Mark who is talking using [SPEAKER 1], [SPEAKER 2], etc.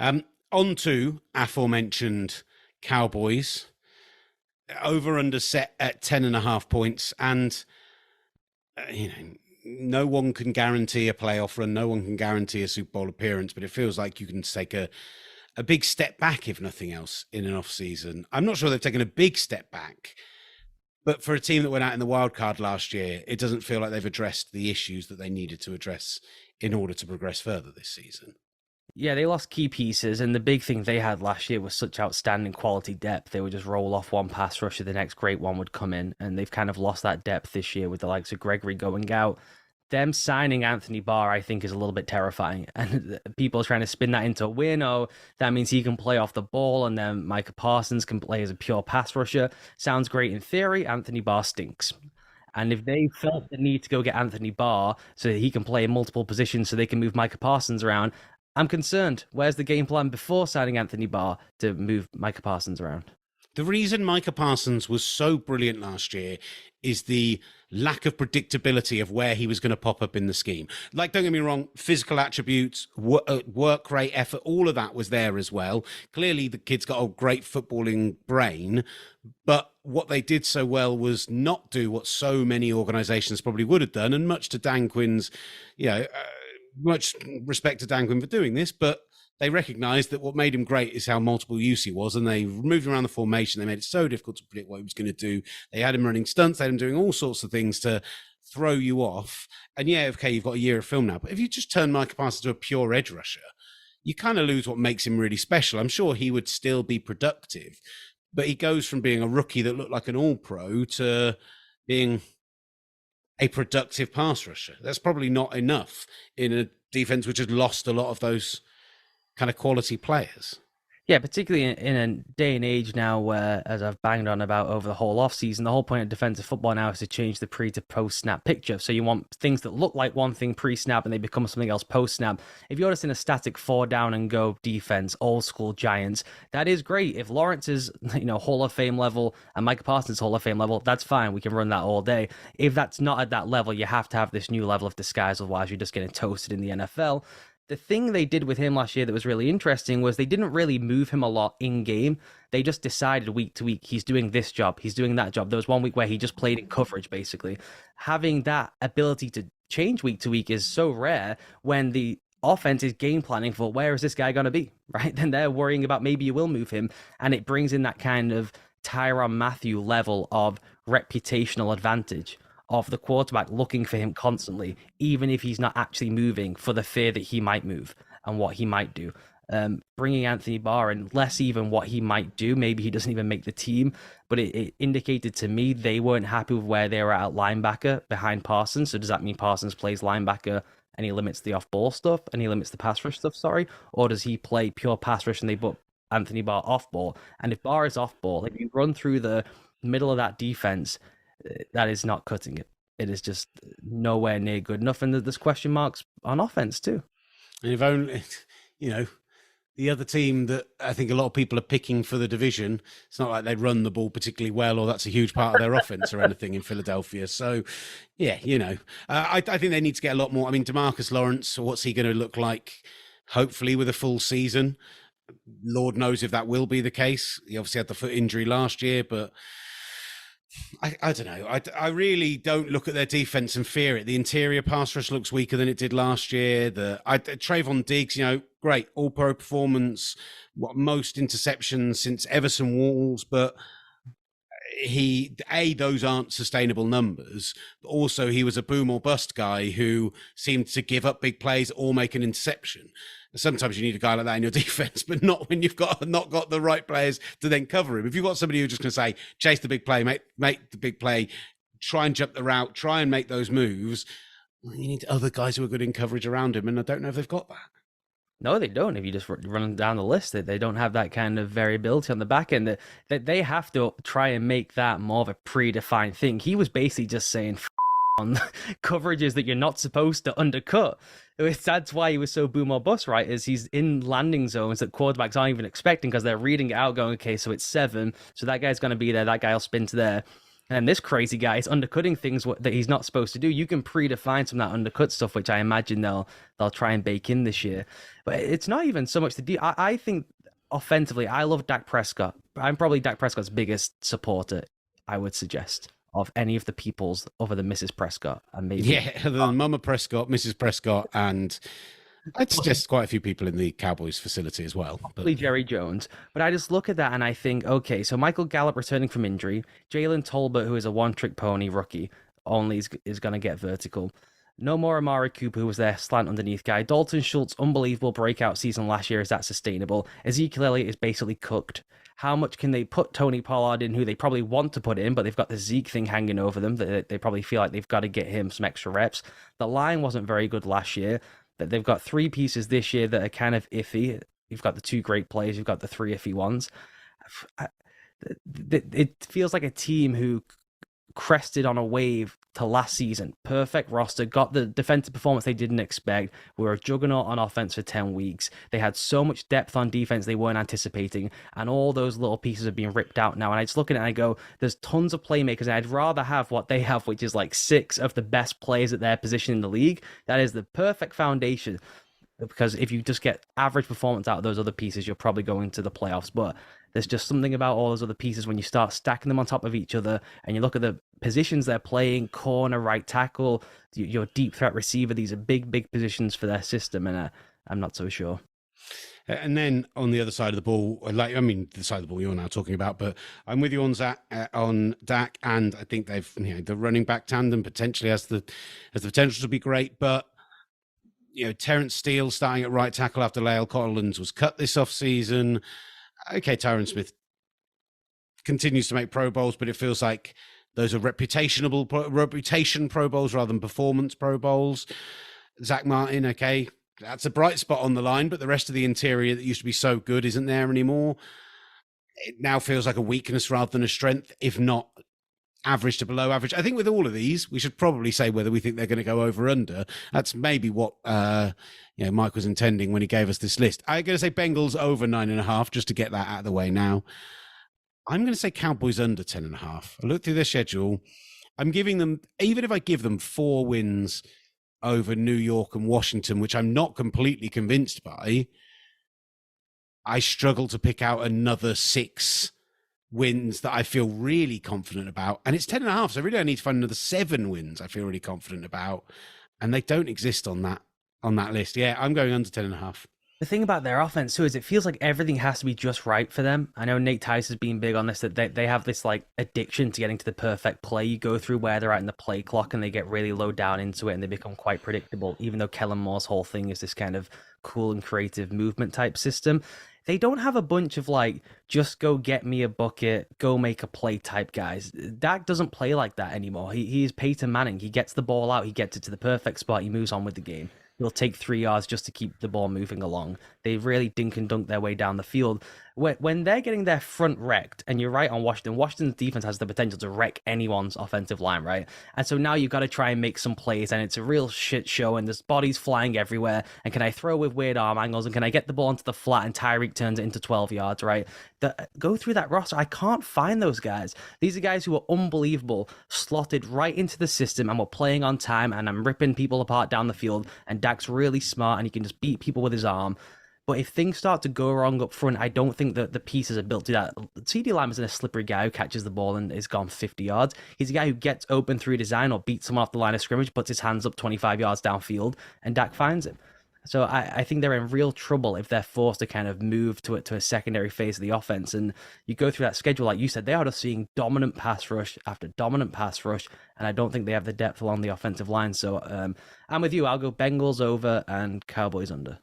[SPEAKER 1] On to aforementioned Cowboys. Over under set at 10.5 points. And, no one can guarantee a playoff run. No one can guarantee a Super Bowl appearance, but it feels like you can take a big step back, if nothing else, in an off season. I'm not sure they've taken a big step back, but for a team that went out in the wild card last year, it doesn't feel like they've addressed the issues that they needed to address in order to progress further this season.
[SPEAKER 2] Yeah, they lost key pieces, and the big thing they had last year was such outstanding quality depth. They would just roll off one pass rusher, the next great one would come in, and they've kind of lost that depth this year with the likes of Gregory going out. Them signing Anthony Barr, I think, is a little bit terrifying, and people are trying to spin that into a win. Oh, that means he can play off the ball, and then Micah Parsons can play as a pure pass rusher. Sounds great in theory. Anthony Barr stinks. And if they felt the need to go get Anthony Barr so that he can play in multiple positions so they can move Micah Parsons around, I'm concerned. Where's the game plan before signing Anthony Barr to move Micah Parsons around?
[SPEAKER 1] The reason Micah Parsons was so brilliant last year is the lack of predictability of where he was going to pop up in the scheme. Like, don't get me wrong, physical attributes, work rate, effort, all of that was there as well. Clearly, the kid's got a great footballing brain, but what they did so well was not do what so many organizations probably would have done, and much to Dan Quinn's, much respect to Dan Quinn for doing this, but they recognized that what made him great is how multiple use he was, and they moved him around the formation. They made it so difficult to predict what he was going to do. They had him running stunts. They had him doing all sorts of things to throw you off. And yeah, okay, you've got a year of film now, but if you just turn Micah Parsons to a pure edge rusher, you kind of lose what makes him really special. I'm sure he would still be productive, but he goes from being a rookie that looked like an all-pro to being a productive pass rusher. That's probably not enough in a defense which has lost a lot of those kind of quality players.
[SPEAKER 2] Yeah, particularly in a day and age now where, as I've banged on about over the whole offseason, the whole point of defensive football now is to change the pre to post-snap picture. So you want things that look like one thing pre-snap and they become something else post-snap. If you're just in a static 4-down-and-go defense, old school Giants, that is great. If Lawrence is, Hall of Fame level and Micah Parsons Hall of Fame level, that's fine. We can run that all day. If that's not at that level, you have to have this new level of disguise, otherwise you're just getting toasted in the NFL. The thing they did with him last year that was really interesting was they didn't really move him a lot in game. They just decided week to week, he's doing this job, he's doing that job. There was one week where he just played in coverage, basically. Having that ability to change week to week is so rare when the offense is game planning for where is this guy going to be, right? Then they're worrying about maybe you will move him, and it brings in that kind of Tyrann Mathieu level of reputational advantage of the quarterback looking for him constantly, even if he's not actually moving, for the fear that he might move and what he might do. Bringing Anthony Barr in, less even what he might do. Maybe he doesn't even make the team, but it indicated to me they weren't happy with where they were at linebacker behind Parsons. So does that mean Parsons plays linebacker and he limits the off-ball stuff and he limits the pass rush stuff, or does he play pure pass rush and they put Anthony Barr off-ball? And if Barr is off-ball, if you run through the middle of that defense, that is not cutting it. It is just nowhere near good enough. And there's question marks on offense too.
[SPEAKER 1] And if only, the other team that I think a lot of people are picking for the division, it's not like they run the ball particularly well, or that's a huge part of their offense or anything in Philadelphia. So, yeah, I think they need to get a lot more. I mean, DeMarcus Lawrence, what's he going to look like? Hopefully with a full season. Lord knows if that will be the case. He obviously had the foot injury last year, but I don't know. I really don't look at their defense and fear it. The interior pass rush looks weaker than it did last year. Trayvon Diggs, great, all-pro performance, most interceptions since Everson Walls, but those aren't sustainable numbers. But also, he was a boom or bust guy who seemed to give up big plays or make an interception. Sometimes you need a guy like that in your defense, but not when you've not got the right players to then cover him. If you've got somebody who's just going to say, chase the big play, make the big play, try and jump the route, try and make those moves, well, you need other guys who are good in coverage around him, and I don't know if they've got that.
[SPEAKER 2] No, they don't. If you just run down the list, they don't have that kind of variability on the back end. That they have to try and make that more of a predefined thing. He was basically just saying on coverages that you're not supposed to undercut. That's why he was so boom or bust, right? Is he's in landing zones that quarterbacks aren't even expecting because they're reading it out, going, okay, so it's 7, so that guy's going to be there, that guy will spin to there. And this crazy guy is undercutting things that he's not supposed to do. You can predefine some of that undercut stuff, which I imagine they'll try and bake in this year. But it's not even so much the deal. I think offensively, I love Dak Prescott. I'm probably Dak Prescott's biggest supporter, I would suggest, of any of the peoples other than Mrs. Prescott. And maybe
[SPEAKER 1] other than Mama Prescott, Mrs. Prescott, and I'd suggest quite a few people in the Cowboys facility as well.
[SPEAKER 2] But Jerry Jones. But I just look at that and I think, okay, so Michael Gallup returning from injury, Jalen Tolbert, who is a one-trick pony rookie, only is going to get vertical. No more Amari Cooper, who was their slant underneath guy. Dalton Schultz, unbelievable breakout season last year. Is that sustainable? Ezekiel Elliott is basically cooked. How much can they put Tony Pollard in, who they probably want to put in, but they've got the Zeke thing hanging over them. They probably feel like they've got to get him some extra reps. The line wasn't very good last year. They've got three pieces this year that are kind of iffy. You've got the two great players. You've got the three iffy ones. It feels like a team who crested on a wave to last season. Perfect roster, got the defensive performance they didn't expect. We were a juggernaut on offense for 10 weeks. They had so much depth on defense they weren't anticipating, and all those little pieces are being ripped out now. And I just look at it and I go, there's tons of playmakers, and I'd rather have what they have, which is like 6 of the best players at their position in the league. That is the perfect foundation, because if you just get average performance out of those other pieces, you're probably going to the playoffs. But there's just something about all those other pieces when you start stacking them on top of each other and you look at the positions they're playing, corner, right tackle, your deep threat receiver. These are big, big positions for their system, and I'm not so sure.
[SPEAKER 1] And then on the other side of the ball, the side of the ball you're now talking about, but I'm with you on Dak, and I think they've, the running back tandem potentially has the potential to be great, but Terrence Steele starting at right tackle after Lael Collins was cut this offseason. Okay, Tyron Smith continues to make Pro Bowls, but it feels like those are reputation Pro Bowls rather than performance Pro Bowls. Zach Martin, okay, that's a bright spot on the line, but the rest of the interior that used to be so good isn't there anymore. It now feels like a weakness rather than a strength, if not average to below average. I think with all of these, we should probably say whether we think they're going to go over or under. That's maybe what Mike was intending when he gave us this list. I'm going to say Bengals over 9.5, just to get that out of the way now. I'm going to say Cowboys under 10.5. I looked through their schedule. I'm giving them, even if I give them 4 wins over New York and Washington, which I'm not completely convinced by, I struggle to pick out another 6 wins that I feel really confident about. And it's 10.5, so I really I need to find another 7 wins I feel really confident about. And they don't exist on that list. Yeah, I'm going under 10.5.
[SPEAKER 2] The thing about their offense too is it feels like everything has to be just right for them. I know Nate Tice has been big on this, that they have this like addiction to getting to the perfect play. You go through where they're at in the play clock and they get really low down into it and they become quite predictable, even though Kellen Moore's whole thing is this kind of cool and creative movement type system. They don't have a bunch of like, just go get me a bucket, go make a play type guys. Dak doesn't play like that anymore. He is Peyton Manning. He gets the ball out, he gets it to the perfect spot, he moves on with the game. He'll take 3 yards just to keep the ball moving along. They really dink and dunk their way down the field. When they're getting their front wrecked, and you're right on Washington, Washington's defense has the potential to wreck anyone's offensive line, right? And so now you've got to try and make some plays, and it's a real shit show, and there's bodies flying everywhere, and can I throw with weird arm angles, and can I get the ball into the flat, and Tyreek turns it into 12 yards, right? Go through that roster. I can't find those guys. These are guys who are unbelievable, slotted right into the system, and we're playing on time, and I'm ripping people apart down the field, and Dak's really smart, and he can just beat people with his arm. But if things start to go wrong up front, I don't think that the pieces are built to that. CD Lamb isn't a slippery guy who catches the ball and is gone 50 yards. He's a guy who gets open through design or beats someone off the line of scrimmage, puts his hands up 25 yards downfield, and Dak finds him. So I think they're in real trouble if they're forced to kind of move to a secondary phase of the offense. And you go through that schedule, like you said, they are just seeing dominant pass rush after dominant pass rush, and I don't think they have the depth along the offensive line. So I'm with you. I'll go Bengals over and Cowboys under.